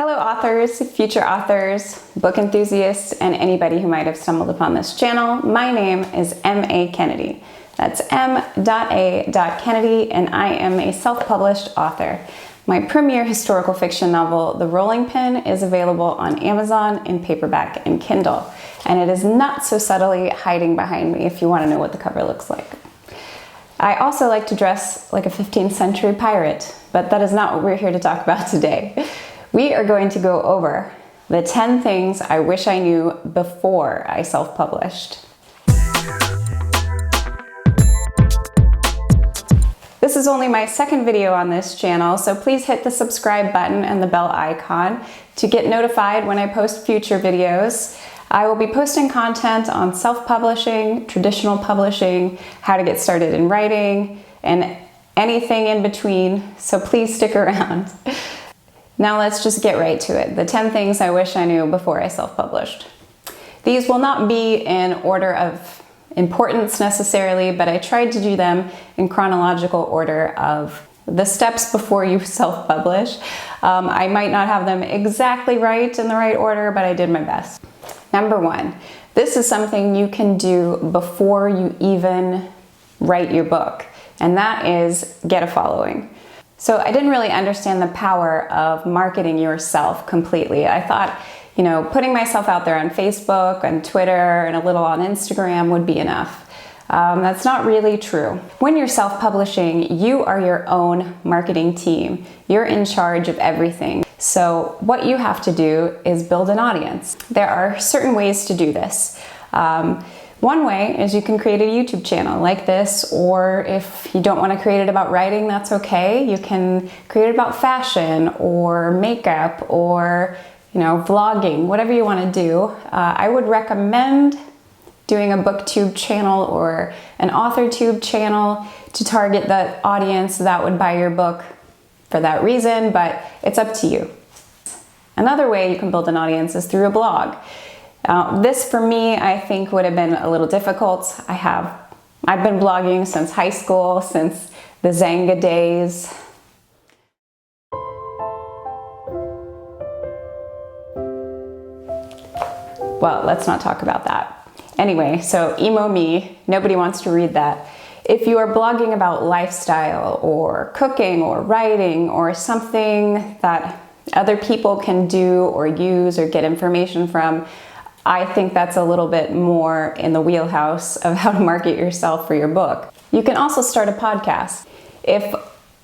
Hello authors, future authors, book enthusiasts, and anybody who might have stumbled upon this channel. My name is M.A. Kennedy. That's M.A.Kennedy, and I am a self-published author. My premier historical fiction novel, The Rolling Pin, is available on Amazon in paperback and Kindle, and it is not so subtly hiding behind me if you want to know what the cover looks like. I also like to dress like a 15th century pirate, but that is not what we're here to talk about today. We are going to go over the 10 things I wish I knew before I self-published. This is only my second video on this channel, so please hit the subscribe button and the bell icon to get notified when I post future videos. I will be posting content on self-publishing, traditional publishing, how to get started in writing, and anything in between, so please stick around. Now let's just get right to it. The 10 things I wish I knew before I self-published. These will not be in order of importance necessarily, but I tried to do them in chronological order of the steps before you self-publish. I might not have them exactly right in the right order, but I did my best. Number 1, this is something you can do before you even write your book, and that is get a following. So I didn't really understand the power of marketing yourself completely. I thought, putting myself out there on Facebook and Twitter and a little on Instagram would be enough. That's not really true. When you're self-publishing, you are your own marketing team. You're in charge of everything. So what you have to do is build an audience. There are certain ways to do this. One way is you can create a YouTube channel like this, or if you don't want to create it about writing, that's okay. You can create it about fashion or makeup or, vlogging, whatever you want to do. I would recommend doing a BookTube channel or an Authortube channel to target the audience that would buy your book for that reason, but it's up to you. Another way you can build an audience is through a blog. This for me, I think would have been a little difficult. I've been blogging since high school, since the Zanga days. Well, let's not talk about that. Anyway, so emo me, nobody wants to read that. If you are blogging about lifestyle or cooking or writing or something that other people can do or use or get information from, I think that's a little bit more in the wheelhouse of how to market yourself for your book. You can also start a podcast. If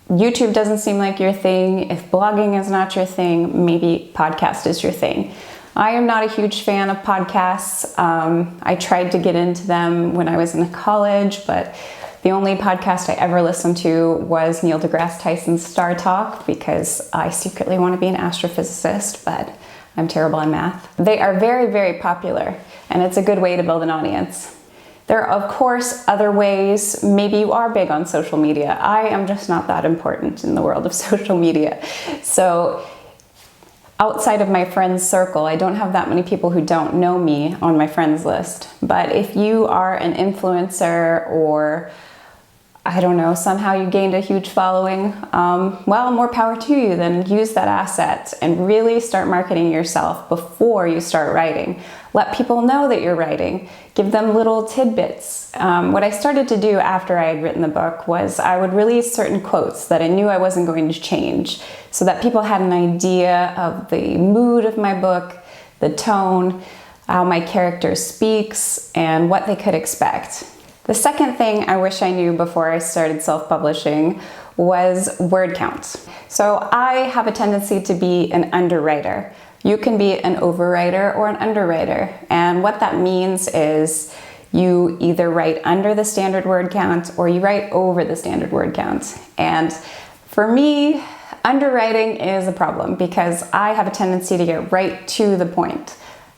YouTube doesn't seem like your thing, if blogging is not your thing, maybe podcast is your thing. I am not a huge fan of podcasts. I tried to get into them when I was in college, but the only podcast I ever listened to was Neil deGrasse Tyson's Star Talk because I secretly want to be an astrophysicist, but I'm terrible at math. They are very, very popular, and it's a good way to build an audience. There are, of course, other ways. Maybe you are big on social media. I am just not that important in the world of social media. So outside of my friends circle, I don't have that many people who don't know me on my friends list. But if you are an influencer or I don't know, somehow you gained a huge following, well, more power to you. Then use that asset and really start marketing yourself before you start writing. Let people know that you're writing. Give them little tidbits. What I started to do after I had written the book was I would release certain quotes that I knew I wasn't going to change so that people had an idea of the mood of my book, the tone, how my character speaks, and what they could expect. The second thing I wish I knew before I started self-publishing was word count. So I have a tendency to be an underwriter. You can be an overwriter or an underwriter. And what that means is you either write under the standard word count or you write over the standard word count. And for me, underwriting is a problem because I have a tendency to get right to the point.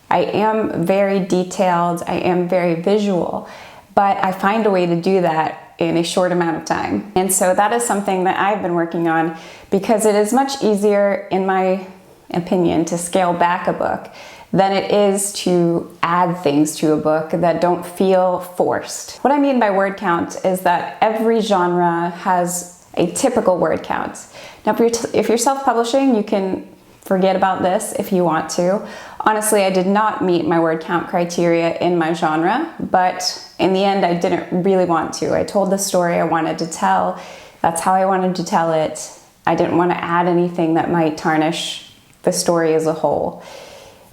I am very detailed, I am very visual, but I find a way to do that in a short amount of time. And so that is something that I've been working on because it is much easier, in my opinion, to scale back a book than it is to add things to a book that don't feel forced. What I mean by word count is that every genre has a typical word count. Now, if you're self-publishing, you can forget about this if you want to. Honestly, I did not meet my word count criteria in my genre, but in the end, I didn't really want to. I told the story I wanted to tell. That's how I wanted to tell it. I didn't want to add anything that might tarnish the story as a whole.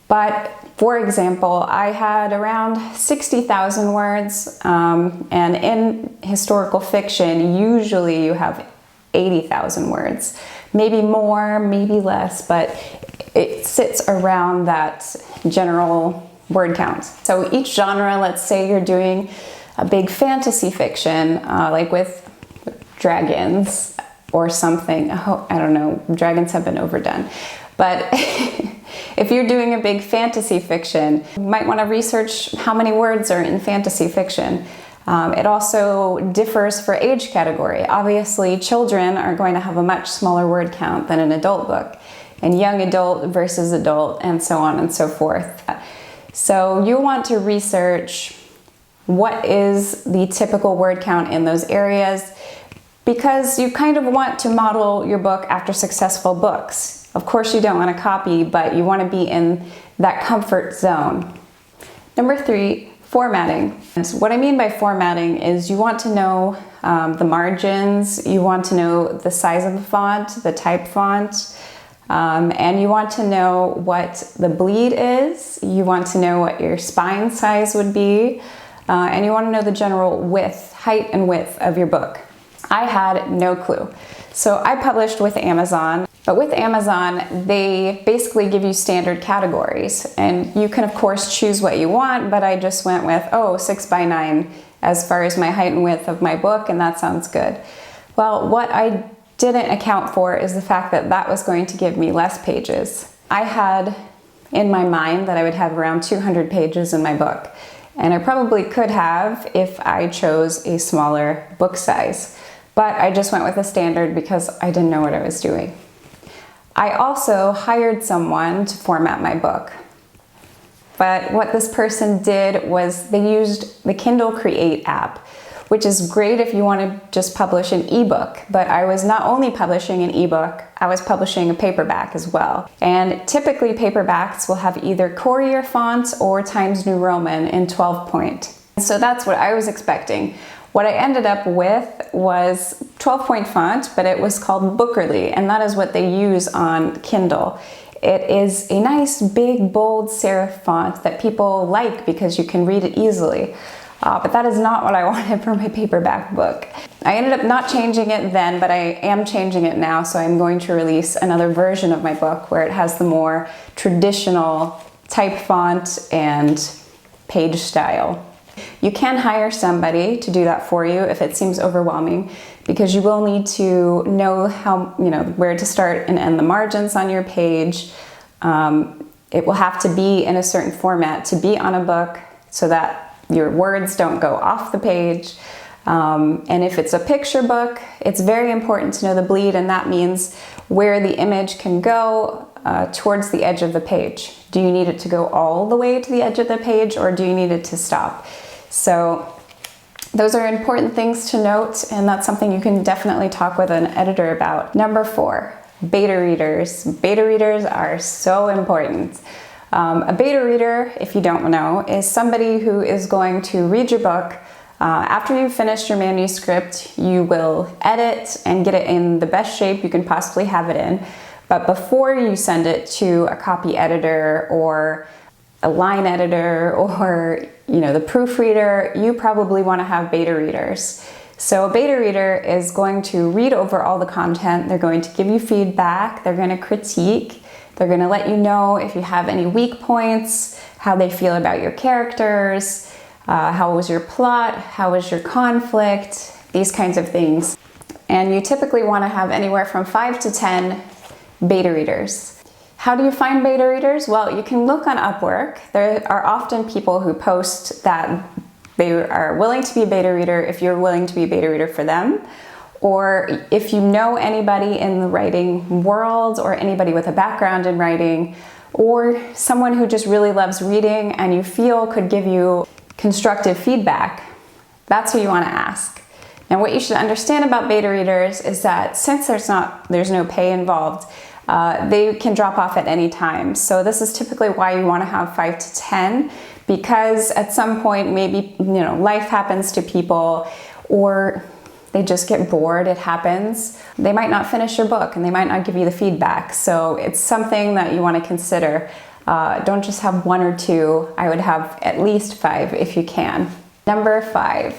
But for example, I had around 60,000 words, and in historical fiction, usually you have 80,000 words. Maybe more, maybe less, but it sits around that general word count. So each genre, let's say you're doing a big fantasy fiction, like with dragons or something. Oh, I don't know, dragons have been overdone. But if you're doing a big fantasy fiction, you might want to research how many words are in fantasy fiction. It also differs for age category. Obviously, children are going to have a much smaller word count than an adult book, and young adult versus adult, and so on and so forth. So you want to research what is the typical word count in those areas, because you kind of want to model your book after successful books. Of course, you don't want to copy, but you want to be in that comfort zone. Number 3, formatting. So what I mean by formatting is you want to know the margins, you want to know the size of the font, the type font, and you want to know what the bleed is, you want to know what your spine size would be, and you want to know the general width, height and width of your book. I had no clue. So I published with Amazon, but with Amazon, they basically give you standard categories, and you can of course choose what you want, but I just went with, 6x9 as far as my height and width of my book, and that sounds good. Well, what I didn't account for is the fact that that was going to give me less pages. I had in my mind that I would have around 200 pages in my book, and I probably could have if I chose a smaller book size. But I just went with a standard because I didn't know what I was doing. I also hired someone to format my book. But what this person did was they used the Kindle Create app, which is great if you want to just publish an ebook. But I was not only publishing an ebook, I was publishing a paperback as well. And typically paperbacks will have either Courier fonts or Times New Roman in 12 point. So that's what I was expecting. What I ended up with was 12-point font, but it was called Bookerly, and that is what they use on Kindle. It is a nice, big, bold serif font that people like because you can read it easily. But that is not what I wanted for my paperback book. I ended up not changing it then, but I am changing it now, so I'm going to release another version of my book where it has the more traditional type font and page style. You can hire somebody to do that for you if it seems overwhelming, because you will need to know where to start and end the margins on your page. It will have to be in a certain format to be on a book so that your words don't go off the page. And if it's a picture book, it's very important to know the bleed, and that means where the image can go towards the edge of the page. Do you need it to go all the way to the edge of the page, or do you need it to stop? So those are important things to note, and that's something you can definitely talk with an editor about. Number 4, beta readers. Beta readers are so important. A beta reader, if you don't know, is somebody who is going to read your book. After you've finished your manuscript, you will edit and get it in the best shape you can possibly have it in. But before you send it to a copy editor or a line editor or the proofreader, you probably want to have beta readers. So a beta reader is going to read over all the content. They're going to give you feedback. They're going to critique. They're going to let you know if you have any weak points, how they feel about your characters, how was your plot, how was your conflict, these kinds of things. And you typically want to have anywhere from 5 to 10 beta readers. How do you find beta readers? Well, you can look on Upwork. There are often people who post that they are willing to be a beta reader if you're willing to be a beta reader for them. Or if you know anybody in the writing world, or anybody with a background in writing, or someone who just really loves reading and you feel could give you constructive feedback, that's who you want to ask. Now, what you should understand about beta readers is that since there's no pay involved, they can drop off at any time. So this is typically why you want to have 5 to 10, because at some point maybe life happens to people, or they just get bored. It happens. They might not finish your book and they might not give you the feedback. So it's something that you want to consider. Don't just have 1 or 2. I would have at least 5 if you can. Number 5,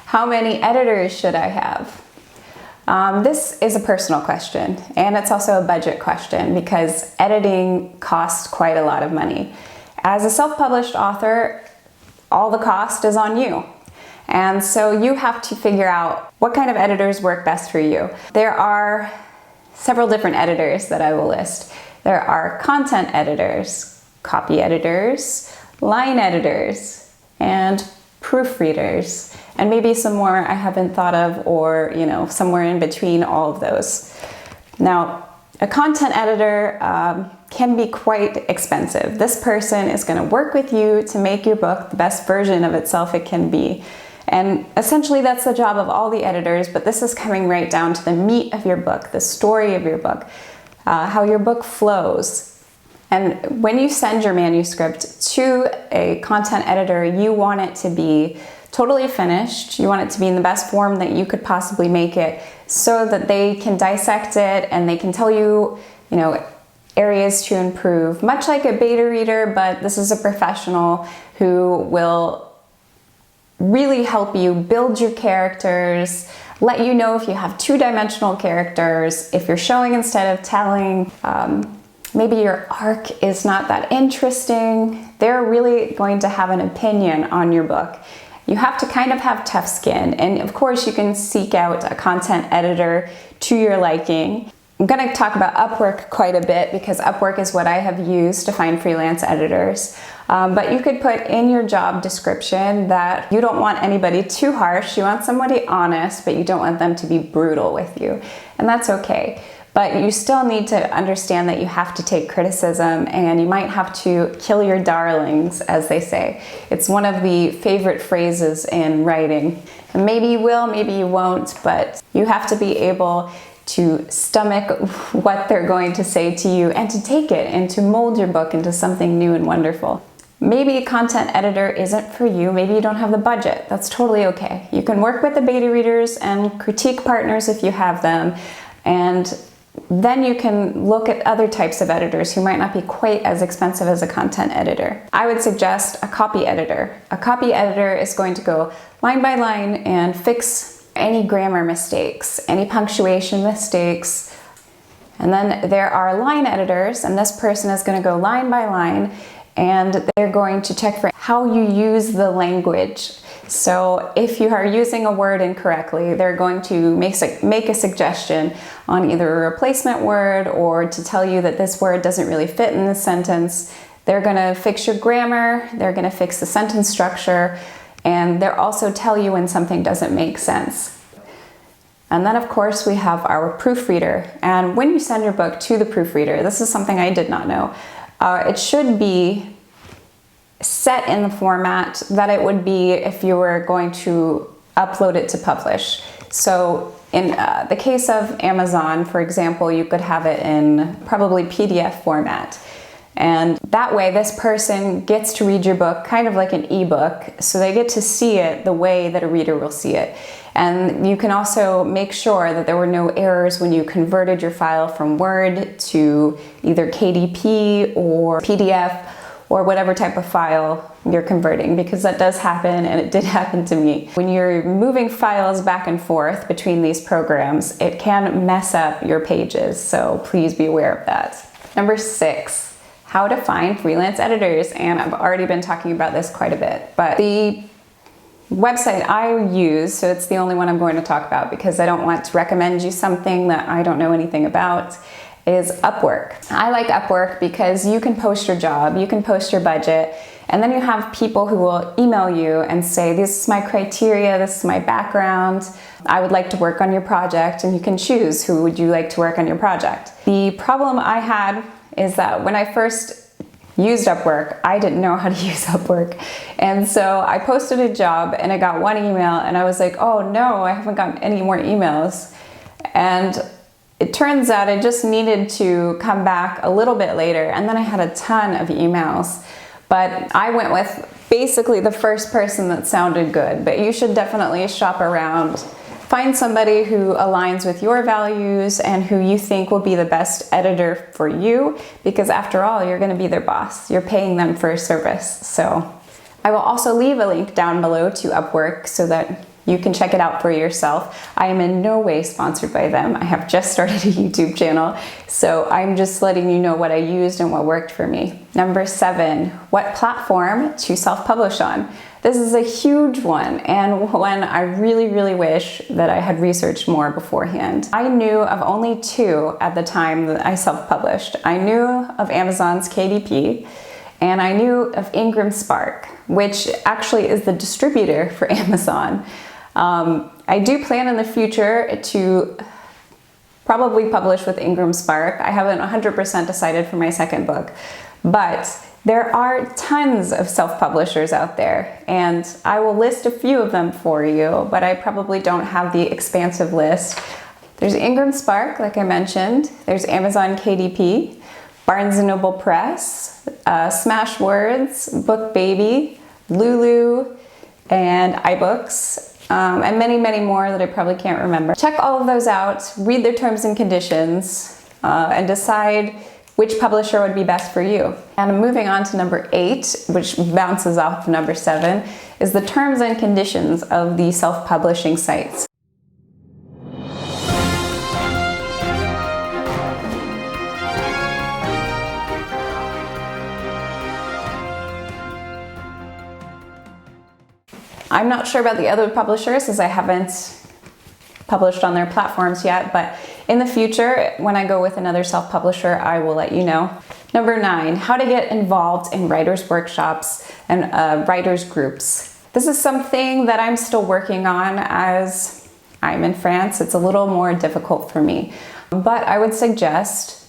how many editors should I have? This is a personal question, and it's also a budget question because editing costs quite a lot of money. As a self-published author, all the cost is on you. And so you have to figure out what kind of editors work best for you. There are several different editors that I will list. There are content editors, copy editors, line editors, and proofreaders, and maybe some more I haven't thought of, or somewhere in between all of those. Now, a content editor can be quite expensive. This person is going to work with you to make your book the best version of itself it can be. And essentially that's the job of all the editors, but this is coming right down to the meat of your book, the story of your book, how your book flows. And when you send your manuscript to a content editor, you want it to be totally finished. You want it to be in the best form that you could possibly make it, so that they can dissect it and they can tell you, areas to improve. Much like a beta reader, but this is a professional who will really help you build your characters, let you know if you have 2-dimensional characters, if you're showing instead of telling. Maybe your arc is not that interesting. They're really going to have an opinion on your book. You have to kind of have tough skin. And of course, you can seek out a content editor to your liking. I'm going to talk about Upwork quite a bit because Upwork is what I have used to find freelance editors. But you could put in your job description that you don't want anybody too harsh. You want somebody honest, but you don't want them to be brutal with you. And that's okay. But you still need to understand that you have to take criticism, and you might have to kill your darlings, as they say. It's one of the favorite phrases in writing. And maybe you will, maybe you won't, but you have to be able to stomach what they're going to say to you and to take it and to mold your book into something new and wonderful. Maybe a content editor isn't for you. Maybe you don't have the budget. That's totally okay. You can work with the beta readers and critique partners if you have them, and then you can look at other types of editors who might not be quite as expensive as a content editor. I would suggest a copy editor. A copy editor is going to go line by line and fix any grammar mistakes, any punctuation mistakes. And then there are line editors, and this person is going to go line by line, and they're going to check for how you use the language. So if you are using a word incorrectly, they're going to make a suggestion on either a replacement word or to tell you that this word doesn't really fit in this sentence. They're going to fix your grammar, they're going to fix the sentence structure, and they'll also tell you when something doesn't make sense. And then of course we have our proofreader. And when you send your book to the proofreader, this is something I did not know, it should be set in the format that it would be if you were going to upload it to publish. So in the case of Amazon, for example, you could have it in probably PDF format. And that way this person gets to read your book kind of like an ebook, so they get to see it the way that a reader will see it. And you can also make sure that there were no errors when you converted your file from Word to either KDP or PDF or whatever type of file you're converting, because that does happen, and it did happen to me. When you're moving files back and forth between these programs, it can mess up your pages, so please be aware of that. Number 6, how to find freelance editors, and I've already been talking about this quite a bit, but the website I use, so it's the only one I'm going to talk about because I don't want to recommend you something that I don't know anything about, is Upwork. I like Upwork because you can post your job, you can post your budget, and then you have people who will email you and say, this is my criteria, this is my background, I would like to work on your project, and you can choose who would you like to work on your project. The problem I had is that when I first used Upwork, I didn't know how to use Upwork. And so I posted a job and I got one email and I was like, oh no, I haven't gotten any more emails. And it turns out I just needed to come back a little bit later, and then I had a ton of emails. But I went with basically the first person that sounded good. But you should definitely shop around. Find somebody who aligns with your values and who you think will be the best editor for you, because after all, you're going to be their boss. You're paying them for a service. So I will also leave a link down below to Upwork so that you can check it out for yourself. I am in no way sponsored by them. I have just started a YouTube channel, so I'm just letting you know what I used and what worked for me. Number 7, what platform to self-publish on? This is a huge one, and one I really, really wish that I had researched more beforehand. I knew of only 2 at the time that I self-published. I knew of Amazon's KDP, and I knew of Ingram Spark, which actually is the distributor for Amazon. I do plan in the future to probably publish with Ingram Spark. I haven't 100% decided for my second book, but there are tons of self-publishers out there, and I will list a few of them for you, but I probably don't have the expansive list. There's Ingram Spark, like I mentioned. There's Amazon KDP, Barnes & Noble Press, Smashwords, BookBaby, Lulu, and iBooks, and many, many more that I probably can't remember. Check all of those out, read their terms and conditions, and decide which publisher would be best for you. And moving on to number 8, which bounces off of number 7, is the terms and conditions of the self-publishing sites. I'm not sure about the other publishers as I haven't published on their platforms yet, but in the future, when I go with another self-publisher, I will let you know. Number 9, how to get involved in writers' workshops and writers' groups. This is something that I'm still working on as I'm in France. It's a little more difficult for me, but I would suggest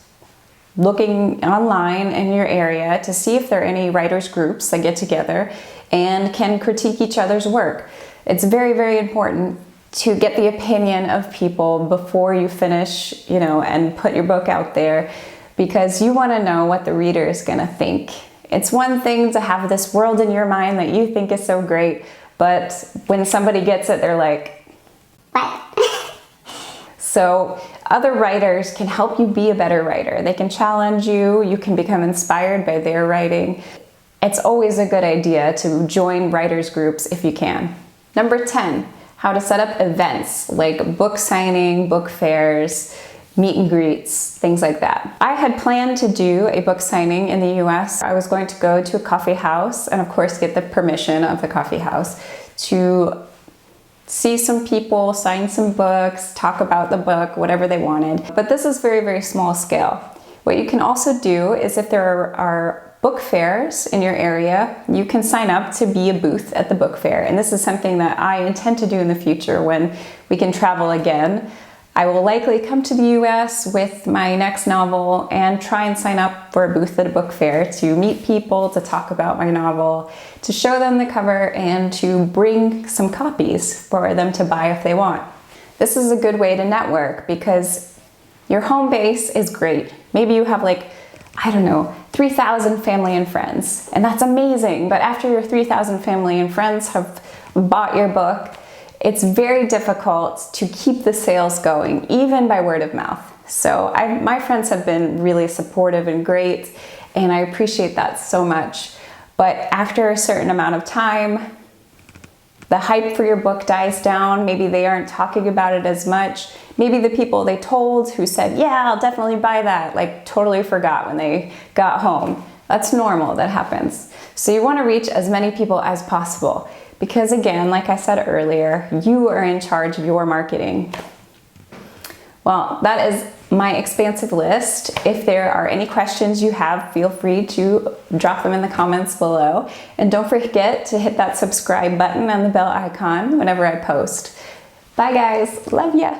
looking online in your area to see if there are any writers' groups that get together and can critique each other's work. It's very, very important to get the opinion of people before you finish, and put your book out there, because you want to know what the reader is going to think. It's one thing to have this world in your mind that you think is so great, but when somebody gets it, they're like, what? So other writers can help you be a better writer. They can challenge you. You can become inspired by their writing. It's always a good idea to join writers groups if you can. Number 10, how to set up events like book signing, book fairs, meet and greets, things like that. I had planned to do a book signing in the US. I was going to go to a coffee house and of course get the permission of the coffee house to see some people, sign some books, talk about the book, whatever they wanted. But this is very, very small scale. What you can also do is if there are book fairs in your area, you can sign up to be a booth at the book fair. And this is something that I intend to do in the future when we can travel again. I will likely come to the US with my next novel and try and sign up for a booth at a book fair to meet people, to talk about my novel, to show them the cover, and to bring some copies for them to buy if they want. This is a good way to network because your home base is great. Maybe you have 3,000 family and friends, and that's amazing. But after your 3,000 family and friends have bought your book, it's very difficult to keep the sales going, even by word of mouth. So my friends have been really supportive and great, and I appreciate that so much. But after a certain amount of time, the hype for your book dies down. Maybe they aren't talking about it as much. Maybe the people they told who said, yeah, I'll definitely buy that, totally forgot when they got home. That's normal, that happens. So you want to reach as many people as possible because again, like I said earlier, you are in charge of your marketing. Well, that is my expansive list. If there are any questions you have, feel free to drop them in the comments below. And don't forget to hit that subscribe button and the bell icon whenever I post. Bye guys, love ya.